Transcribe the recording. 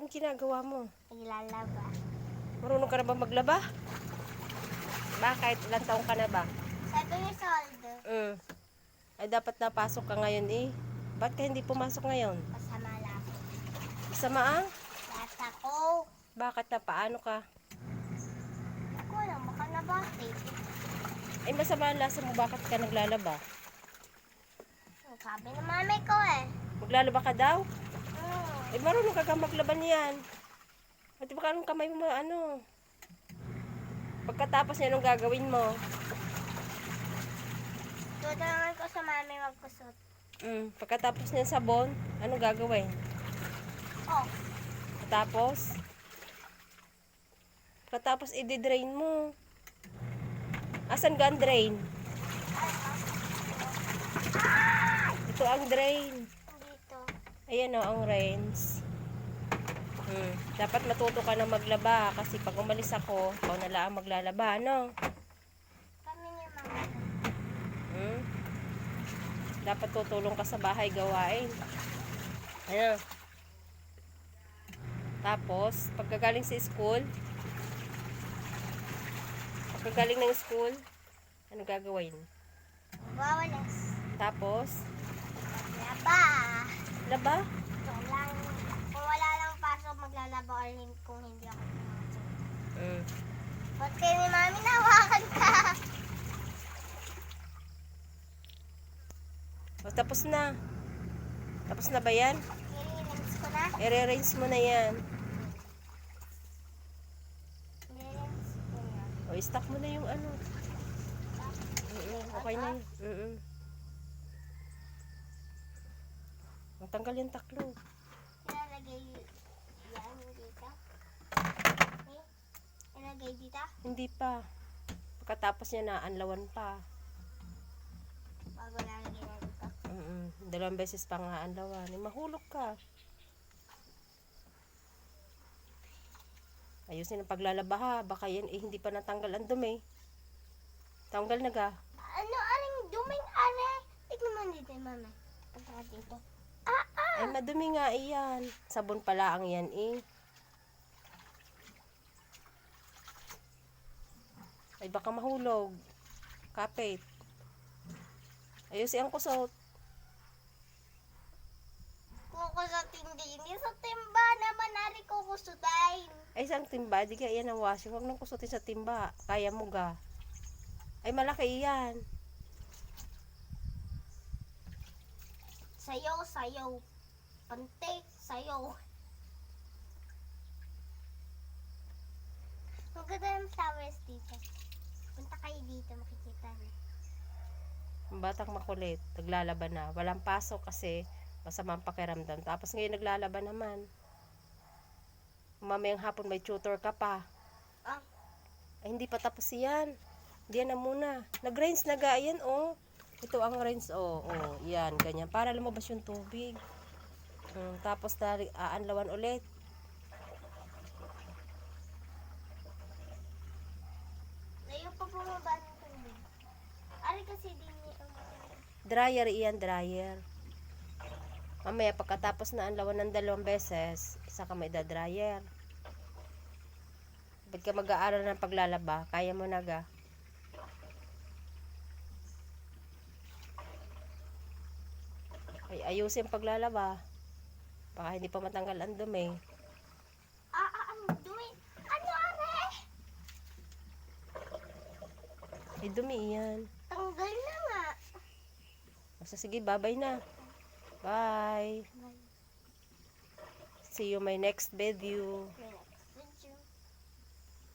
Anong ginagawa mo? Naglalaba. Marunong ka na ba maglaba? Bakit? Ilang taong ka na ba? 7 years old. Ay dapat napasok ka ngayon eh. Ba't ka hindi pumasok ngayon? Masama lang. Masama ang? Lahat ako. Bakit na? Paano ka? Hindi ko alam, baka nabati. Ay masama ang lasa mo, bakit ka naglalaba? Ang sabi ng mami ko eh. Maglalaba ka daw? Hmm. Ay marunong ka maglaban yan. At baka anong kamay mo ano? Pagkatapos niya, anong gagawin mo? Tutulungan ko sa mami magkusot. Pagkatapos niya sabon, anong gagawin? Oh. Pagkatapos i-drain mo. Asan ka ang drain? Ito ang drain. Dito. Ayan o, ang rinse. Dapat matuto ka na maglaba kasi pag umalis ako, ikaw na lang maglalaba, no? Kami ni mama. Dapat tutulong ka sa bahay gawain. Ano? Tapos, pagkagaling sa school, pagkagaling ng school, ano gagawin? Wawalas. Tapos, Laba. laba? Kung wala lang pasok, maglalaba or kung hindi ako pumasok. Ba't kayo ni mami nawakan ka? O, tapos na. Tapos na ba yan? Nililins ko na. I-rinse mo na yan. Nililins ko na. O, stock mo na yung ano. Okay na yun. Matanggal yung taklo. Ilalagay yan dito. Ilagay dito. Hindi pa. Pagkatapos niya na, anlawan pa. Bago lalagay na dito. 2 beses pa nga anlawan. Mahulog ka. Ayusin ang paglalaba ha. Baka yan hindi pa natanggal ang dumi. Tanggal na ga. Ano aring duming are? Tignan mo dito, mama. Pagka dito. Ay madumi nga iyan. Sabon pala ang yan eh. Ay baka mahulog. Kapit. Ayusin ang kusot. Kukusutin din. Sa timba naman ari kukusutin. Ay isang timba. Di ka iyan ang washing. Huwag nang kusutin sa timba. Kaya mo ga. Ay malaki iyan. Sayaw, sayaw. Pantik, sayaw. Ang ganda ng flowers dito. Punta kayo dito, makikita niyo. Ang batang makulit. Naglalaban na. Walang pasok kasi masama ang pakiramdam. Tapos ngayon naglalaban naman. Mamayang hapon may tutor ka pa. Ay hindi pa tapos yan. Diyan na muna. Nag-rinse na ga. Ayan oh. Ito ang rinse oh. Oh, yan. Ganyan. Para lumabas yung tubig. Tapos aanlawan ulit. Layo pa bumaba ng tubig. Ari kasi din niya. Dryer iyan. Dryer. Mamaya pagkatapos na anlawan ng 2 beses, isa ka may dryer. Ba't ka mag-aaral ng paglalaba? Kaya mo na ga. Ay, ayusin paglalaba. Baka hindi pa matanggal ang dumi. Ang dumi. Ano are? Ay, dumi yan. Tanggal na nga. Basta sige, bye-bye na. Bye. See you my next video. Bye.